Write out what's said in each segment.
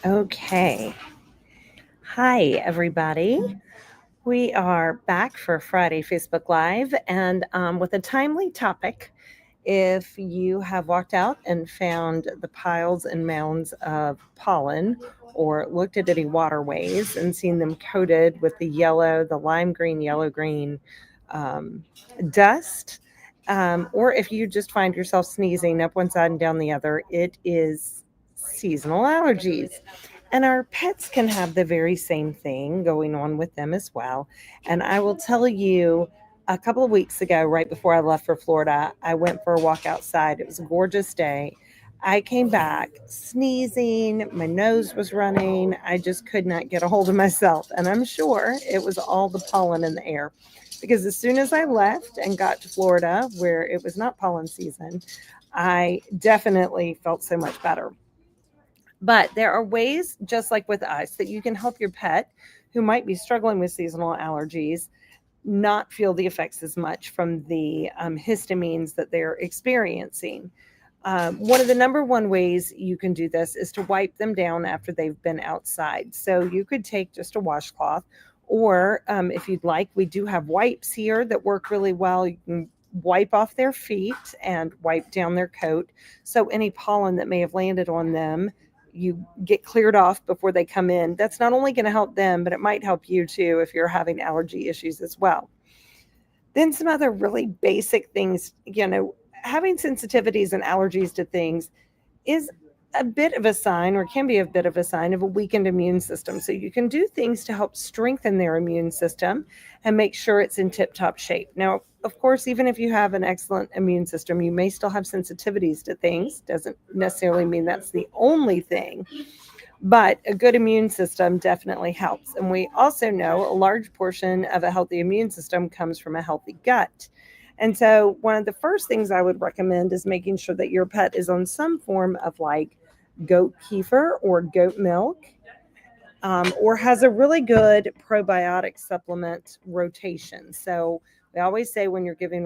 Okay. Hi, everybody. We are back for Friday Facebook Live and with a timely topic. If you have walked out and found the piles and mounds of pollen or looked at any waterways and seen them coated with the lime green, yellow green um, dust, or if you just find yourself sneezing up one side and down the other, it is seasonal allergies. And our pets can have the very same thing going on with them as well. And I will tell you, a couple of weeks ago, right before I left for Florida, I went for a walk outside. It was a gorgeous day. I came back sneezing, my nose was running. I just could not get a hold of myself. And I'm sure it was all the pollen in the air. Because as soon as I left and got to Florida, where it was not pollen season, I definitely felt so much better. But there are ways, just like with us, that you can help your pet who might be struggling with seasonal allergies not feel the effects as much from the histamines that they're experiencing. One of the number one ways you can do this is to wipe them down after they've been outside. So you could take just a washcloth, or if you'd like, we do have wipes here that work really well. You can wipe off their feet and wipe down their coat. So any pollen that may have landed on them, you get cleared off before they come in. That's not only going to help them, but it might help you too if you're having allergy issues as well. Then some other really basic things, having sensitivities and allergies to things is a bit of a sign, or can be a bit of a sign, of a weakened immune system. So you can do things to help strengthen their immune system and make sure it's in tip top shape. Now, of course, even if you have an excellent immune system, you may still have sensitivities to things. Doesn't necessarily mean that's the only thing, but a good immune system definitely helps. And we also know a large portion of a healthy immune system comes from a healthy gut. And so, one of the first things I would recommend is making sure that your pet is on some form of like goat kefir or goat milk, or has a really good probiotic supplement rotation. So, we always say when you're giving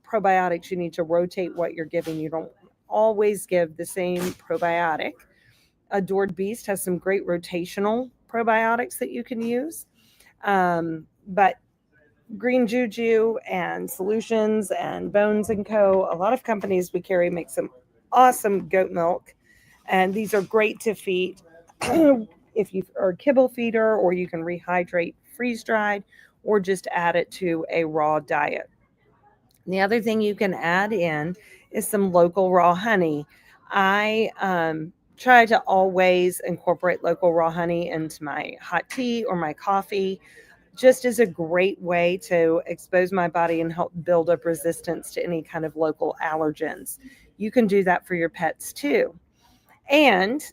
probiotics, you need to rotate what you're giving. You don't always give the same probiotic. Adored Beast has some great rotational probiotics that you can use. But Green Juju and Solutions and Bones and Co., a lot of companies we carry make some awesome goat milk. And these are great to feed if you are a kibble feeder, or you can rehydrate freeze dried, or just add it to a raw diet. The other thing you can add in is some local raw honey. I try to always incorporate local raw honey into my hot tea or my coffee, just as a great way to expose my body and help build up resistance to any kind of local allergens. You can do that for your pets too. And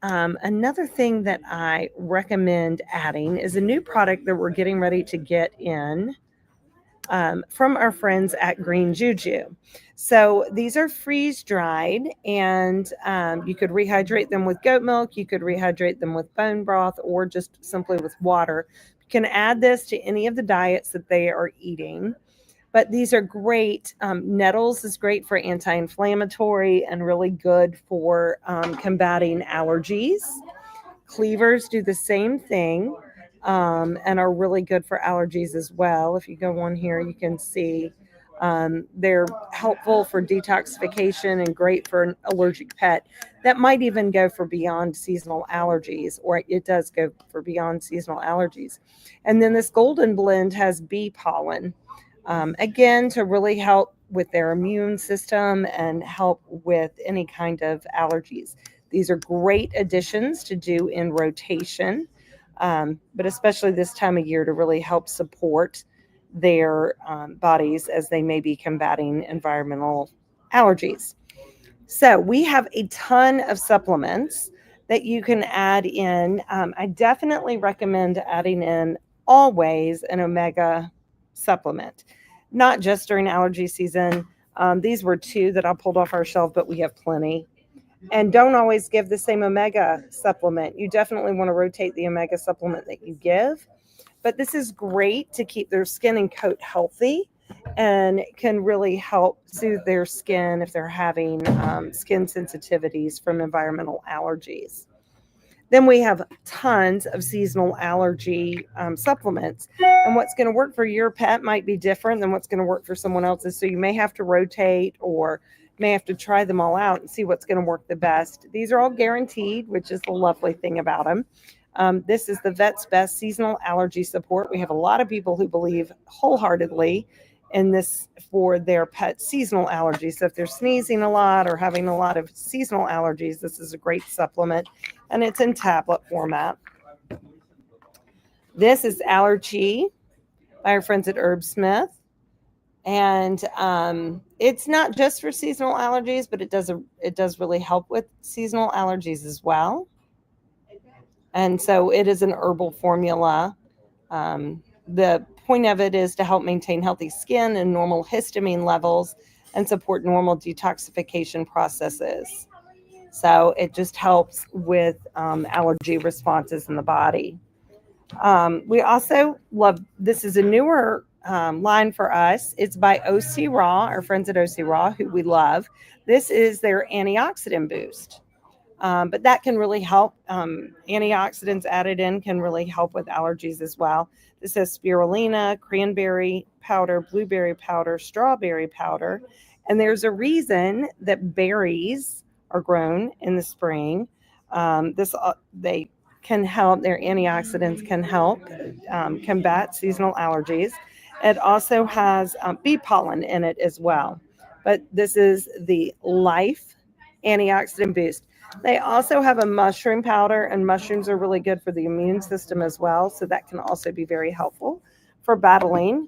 another thing that I recommend adding is a new product that we're getting ready to get in from our friends at Green Juju. So these are freeze dried, and you could rehydrate them with goat milk. You could rehydrate them with bone broth, or just simply with water. You can add this to any of the diets that they are eating. But these are great. Nettles is great for anti inflammatory and really good for combating allergies. Cleavers do the same thing, and are really good for allergies as well. If you go on here, you can see they're helpful for detoxification and great for an allergic pet. That might even go for beyond seasonal allergies, or it does go for beyond seasonal allergies. And then this golden blend has bee pollen, again, to really help with their immune system and help with any kind of allergies. These are great additions to do in rotation, but especially this time of year to really help support their bodies as they may be combating environmental allergies. So we have a ton of supplements that you can add in. I definitely recommend adding in always an omega supplement, not just during allergy season. These were two that I pulled off our shelf, but we have plenty. And don't always give the same omega supplement. You definitely want to rotate the omega supplement that you give. But this is great to keep their skin and coat healthy, and can really help soothe their skin if they're having skin sensitivities from environmental allergies. Then we have tons of seasonal allergy supplements. And what's going to work for your pet might be different than what's going to work for someone else's. So you may have to rotate or may have to try them all out and see what's going to work the best. These are all guaranteed, which is the lovely thing about them. This is the Vet's Best Seasonal Allergy Support. We have a lot of people who believe wholeheartedly in this for their pet seasonal allergies. So if they're sneezing a lot or having a lot of seasonal allergies, this is a great supplement, and it's in tablet format. This is Allergy by our friends at Herb Smith. And it's not just for seasonal allergies, but it does really help with seasonal allergies as well. And so it is an herbal formula. The point of it is to help maintain healthy skin and normal histamine levels and support normal detoxification processes. So it just helps with allergy responses in the body. We also love, this is a newer line for us. It's by OC Raw, our friends at OC Raw, who we love. This is their antioxidant boost. But that can really help. Antioxidants added in can really help with allergies as well. This has spirulina, cranberry powder, blueberry powder, strawberry powder. And there's a reason that berries are grown in the spring. They can help, their antioxidants can help combat seasonal allergies. It also has bee pollen in it as well. But this is the Life Antioxidant Boost. They also have a mushroom powder, and mushrooms are really good for the immune system as well. So that can also be very helpful for battling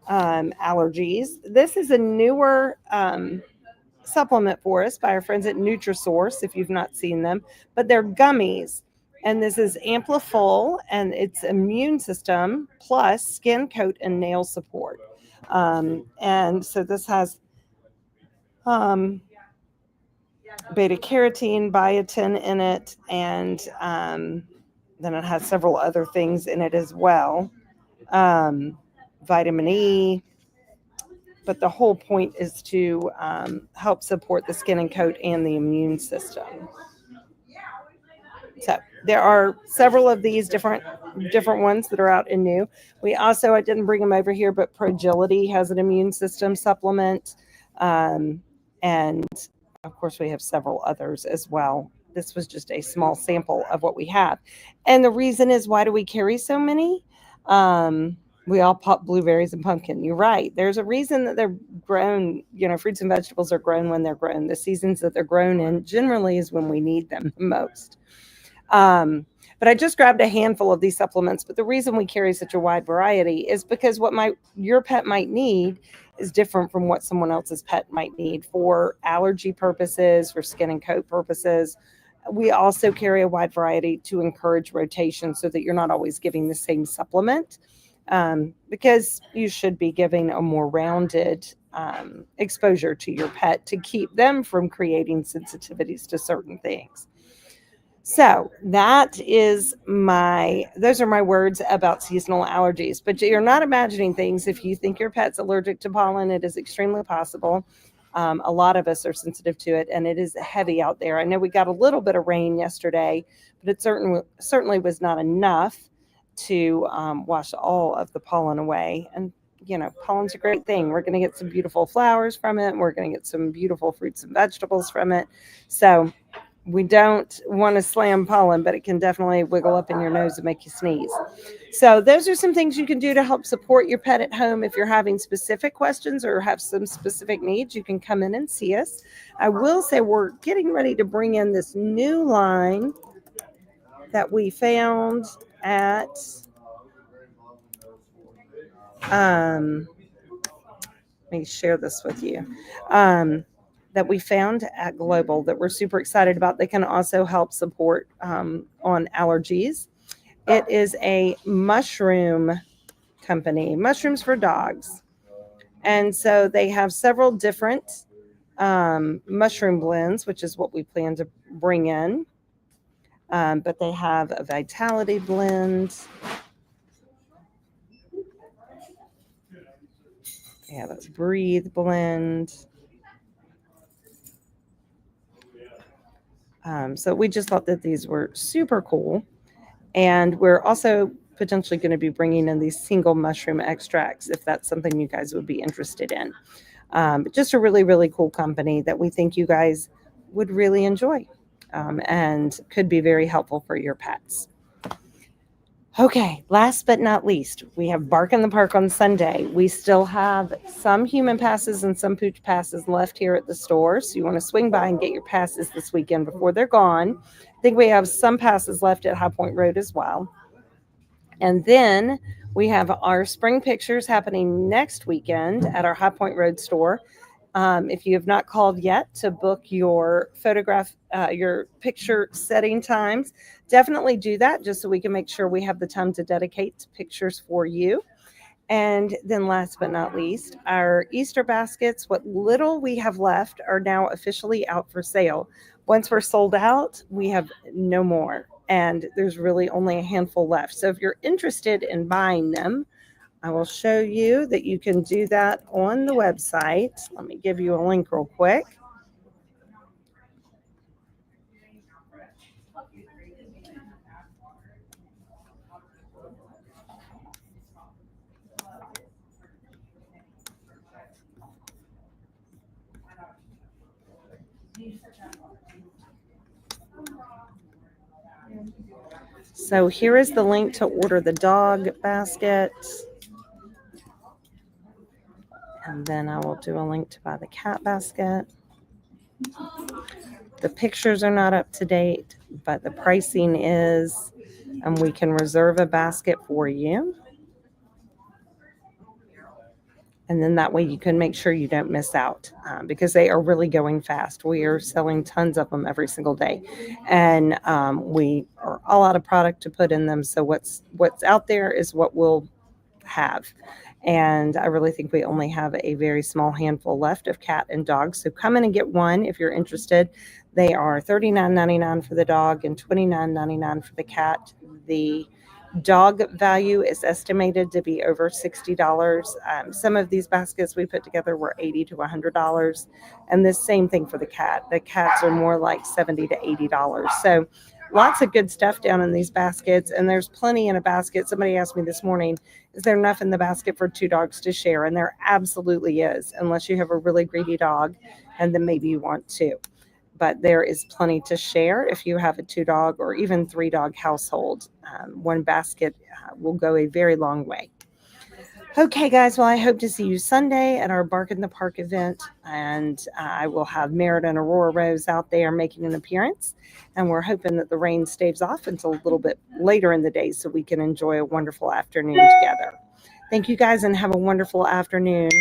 allergies. This is a newer supplement for us by our friends at Nutrisource, if you've not seen them, but they're gummies. And this is Amplifol, and it's immune system plus skin, coat, and nail support. And so this has beta carotene, biotin in it, and then it has several other things in it as well. Vitamin E, but the whole point is to help support the skin and coat and the immune system. So there are several of these different ones that are out and new. We also, I didn't bring them over here, but Progility has an immune system supplement, and of course we have several others as well. This was just a small sample of what we have, and the reason is, why do we carry so many? We all pop blueberries and pumpkin. You're right. There's a reason that they're grown. Fruits and vegetables are grown when they're grown. The seasons that they're grown in generally is when we need them the most. But I just grabbed a handful of these supplements. But the reason we carry such a wide variety is because what your pet might need is different from what someone else's pet might need for allergy purposes, for skin and coat purposes. We also carry a wide variety to encourage rotation so that you're not always giving the same supplement, because you should be giving a more rounded exposure to your pet to keep them from creating sensitivities to certain things. So those are my words about seasonal allergies. But you're not imagining things. If you think your pet's allergic to pollen, it is extremely possible. A lot of us are sensitive to it, and it is heavy out there. I know we got a little bit of rain yesterday, but it certainly was not enough to wash all of the pollen away. And pollen's a great thing. We're going to get some beautiful flowers from it. We're going to get some beautiful fruits and vegetables from it. So we don't want to slam pollen, but it can definitely wiggle up in your nose and make you sneeze. So those are some things you can do to help support your pet at home. If you're having specific questions or have some specific needs, you can come in and see us. I will say we're getting ready to bring in this new line that we found at let me share this with you. That we found at Global that we're super excited about. They can also help support on allergies. It is a mushroom company, Mushrooms for Dogs. And so they have several different mushroom blends, which is what we plan to bring in. But they have a Vitality blend. They have a Breathe blend. So we just thought that these were super cool. And we're also potentially going to be bringing in these single mushroom extracts if that's something you guys would be interested in. Just a really, really cool company that we think you guys would really enjoy and could be very helpful for your pets. Okay, last but not least, we have Bark in the Park on Sunday. We still have some human passes and some pooch passes left here at the store. So you want to swing by and get your passes this weekend before they're gone. I think we have some passes left at High Point Road as well. And then we have our spring pictures happening next weekend at our High Point Road store. If you have not called yet to book your photograph, your picture setting times, definitely do that just so we can make sure we have the time to dedicate to pictures for you. And then last but not least, our Easter baskets, what little we have left, are now officially out for sale. Once we're sold out, we have no more. And there's really only a handful left. So if you're interested in buying them, I will show you that you can do that on the website. Let me give you a link real quick. So here is the link to order the dog basket. And then I will do a link to buy the cat basket. The pictures are not up to date, but the pricing is, and we can reserve a basket for you. And then that way you can make sure you don't miss out because they are really going fast. We are selling tons of them every single day. And we are all out of product to put in them. So what's out there is what we'll have. And I really think we only have a very small handful left of cat and dog. So come in and get one if you're interested. They are $39.99 for the dog and $29.99 for the cat. The dog value is estimated to be over $60. Some of these baskets we put together were $80 to $100. And the same thing for the cat. The cats are more like $70 to $80. So lots of good stuff down in these baskets, and there's plenty in a basket. Somebody asked me this morning, is there enough in the basket for 2 dogs to share? And there absolutely is, unless you have a really greedy dog, and then maybe you want 2. But there is plenty to share if you have a 2-dog or even 3-dog household. One basket will go a very long way. Okay, guys, well, I hope to see you Sunday at our Bark in the Park event, and I will have Merritt and Aurora Rose out there making an appearance, and we're hoping that the rain staves off until a little bit later in the day so we can enjoy a wonderful afternoon together. Thank you, guys, and have a wonderful afternoon.